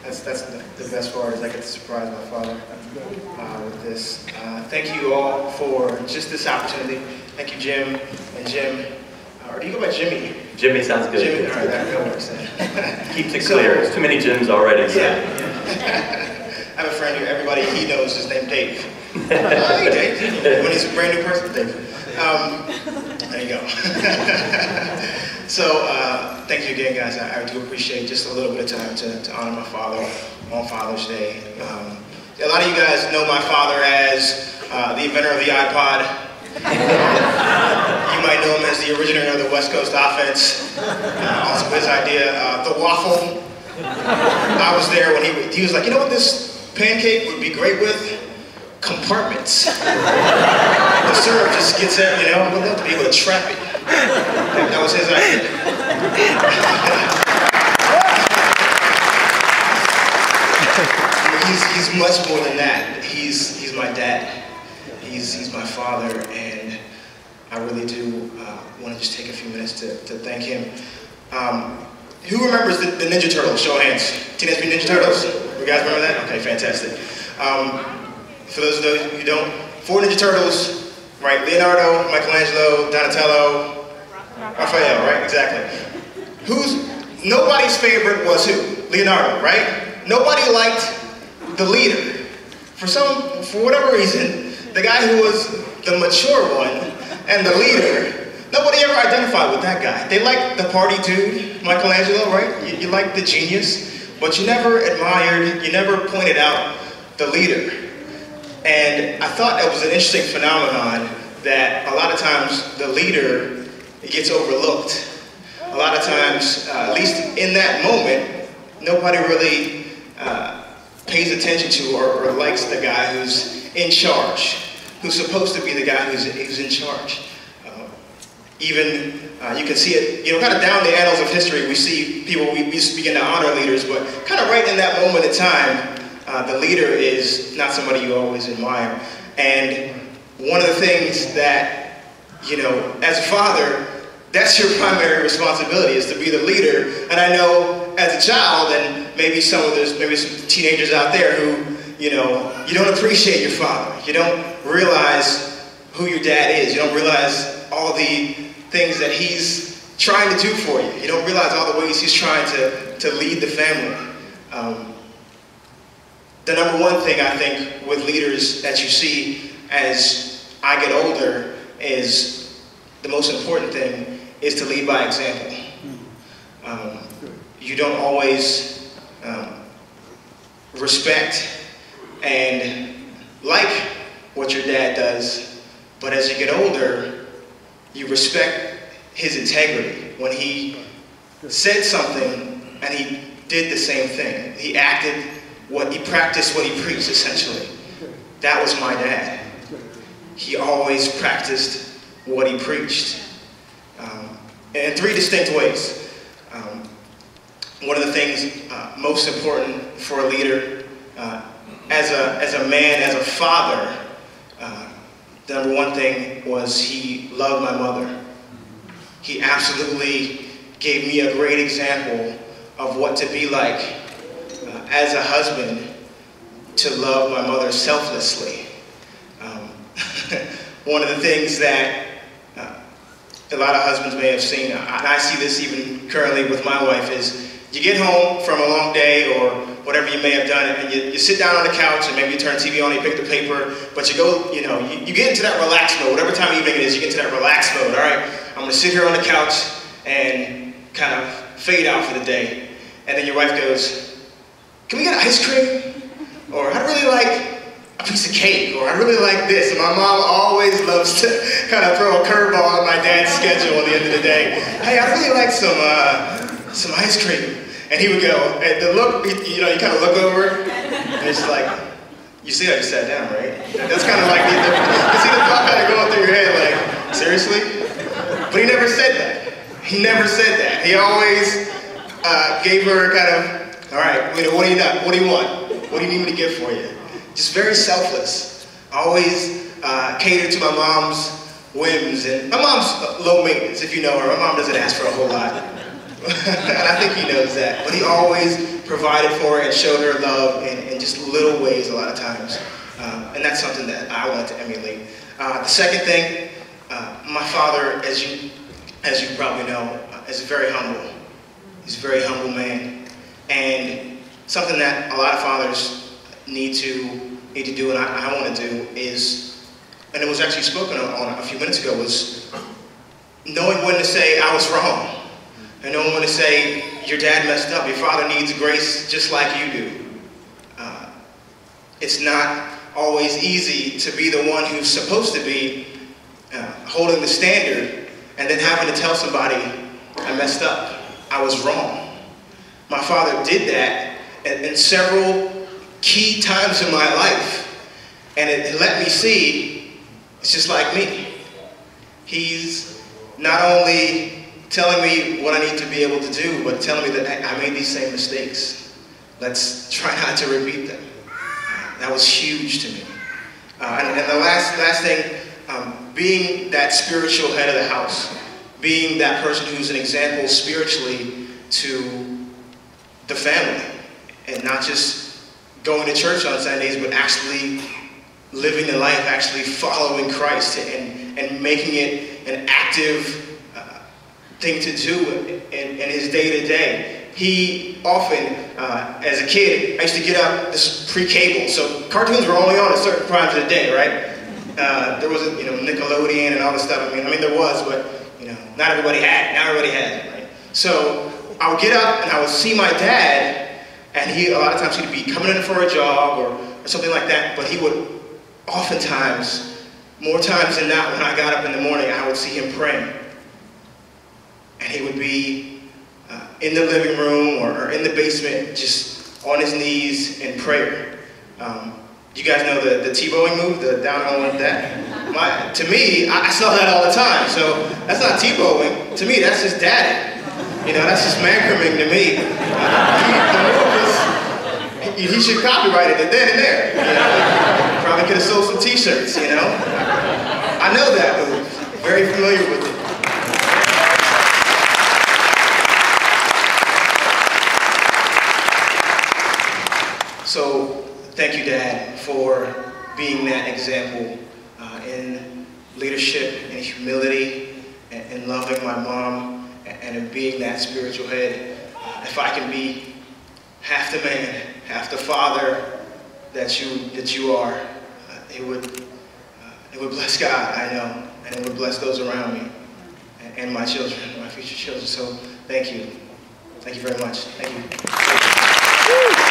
That's the best part, is I get to surprise my father with this. Thank you all for just this opportunity. Thank you, Jim and Jim. Or do you go by Jimmy? Jimmy sounds good. Jimmy, all right, that works then. Keeps it clear. There's too many Jims already. So. Yeah. I have a friend who everybody he knows is named Dave. Hey, Dave. When he's a brand new person, Dave. There you go. So, thank you again, guys. I do appreciate just a little bit of time to honor my father on Father's Day. A lot of you guys know my father as the inventor of the iPod. You might know him as the originator of the West Coast offense. Also his idea, the waffle. I was there when he was like, you know what this pancake would be great with? Compartments. The syrup just gets in, you know, we'd love to be able to trap it. That was his idea. He's much more than that. He's my dad. He's my father, and I really do want to just take a few minutes to thank him. Who remembers the Ninja Turtles? Show of hands. Teenage Mutant Ninja Turtles? You guys remember that? Okay, fantastic. For those of you who don't, 4 Ninja Turtles, right? Leonardo, Michelangelo, Donatello, Raphael, right? Exactly. Nobody's favorite was who? Leonardo, right? Nobody liked the leader. For whatever reason, the guy who was the mature one and the leader, nobody ever identified with that guy. They liked the party dude, Michelangelo, right? You liked the genius, but you never admired, you never pointed out the leader. And I thought that was an interesting phenomenon, that a lot of times the leader gets overlooked. A lot of times, at least in that moment, nobody really pays attention to or likes the guy who's in charge, who's supposed to be the guy who's in charge. You can see it, you know, kind of down the annals of history, we see people, we begin to honor leaders, but kind of right in that moment in time, the leader is not somebody you always admire. And one of the things that, you know, as a father, that's your primary responsibility, is to be the leader. And I know as a child, and maybe maybe some teenagers out there who, you know, you don't appreciate your father. You don't realize who your dad is. You don't realize all the things that he's trying to do for you. You don't realize all the ways he's trying to lead the family. The number one thing I think with leaders that you see as I get older is the most important thing is to lead by example. You don't always respect and like what your dad does, but as you get older, you respect his integrity. When he said something and he did the same thing, he practiced what he preached, essentially. That was my dad. He always practiced what he preached. In 3 distinct ways. One of the things most important for a leader, as a man, as a father, the number one thing was he loved my mother. He absolutely gave me a great example of what to be like as a husband, to love my mother selflessly. One of the things that a lot of husbands may have seen, and I see this even currently with my wife, is you get home from a long day or whatever you may have done, and you sit down on the couch and maybe you turn TV on, you pick the paper, but you go, you know, you get into that relaxed mode. Whatever time of evening it is, you get into that relaxed mode. All right, I'm going to sit here on the couch and kind of fade out for the day. And then your wife goes, can we get ice cream? Or I'd really like a piece of cake, or I really like this. And my mom always loves to kind of throw a curveball on my dad's schedule at the end of the day. Hey, I really like some ice cream. And he would go, and the look, you know, you kind of look over, and it's like, you see I just sat down, right? That's kind of like, you see the thought kind of going through your head, like, seriously? But he never said that. He never said that. He always gave her kind of, all right, what do you want? What do you need me to get for you? Just very selfless. Always catered to my mom's whims. And my mom's low maintenance, if you know her. My mom doesn't ask for a whole lot. And I think he knows that. But he always provided for her and showed her love in just little ways a lot of times. And that's something that I want to emulate. The second thing, my father, as you probably know, is very humble. He's a very humble man. And something that a lot of fathers need to do, and I want to do, is, and it was actually spoken on a few minutes ago, was knowing when to say, I was wrong. And knowing when to say, your dad messed up. Your father needs grace just like you do. It's not always easy to be the one who's supposed to be holding the standard and then having to tell somebody, I messed up. I was wrong. My father did that in several key times in my life. And it let me see, it's just like me. He's not only telling me what I need to be able to do, but telling me that I made these same mistakes. Let's try not to repeat them. That was huge to me. And the last thing, being that spiritual head of the house, being that person who's an example spiritually to the family, and not just going to church on Sundays, but actually living the life, actually following Christ and making it an active thing to do in his day-to-day. He often, as a kid, I used to get up, this is pre-cable, so cartoons were only on at certain times of the day, right? There wasn't, Nickelodeon and all this stuff. I mean there was, but, not everybody had it. Now everybody has it, right? So I would get up and I would see my dad, and a lot of times he'd be coming in for a jog or something like that, but he would oftentimes, more times than not, when I got up in the morning, I would see him praying. And he would be in the living room or in the basement, just on his knees in prayer. You guys know the T-bowing move, the down home like that? To me, I saw that all the time. So that's not T-bowing. To me, that's just daddy. That's just man-grooming to me. He should copyright it then and there. Probably could have sold some T-shirts, I know that move. Very familiar with it. So, thank you, Dad, for being that example in leadership and humility and loving my mom and in being that spiritual head. If I can be half the man, half the father that you are, it would bless God, I know, and it would bless those around me and my children, my future children. So, thank you. Thank you very much. Thank you.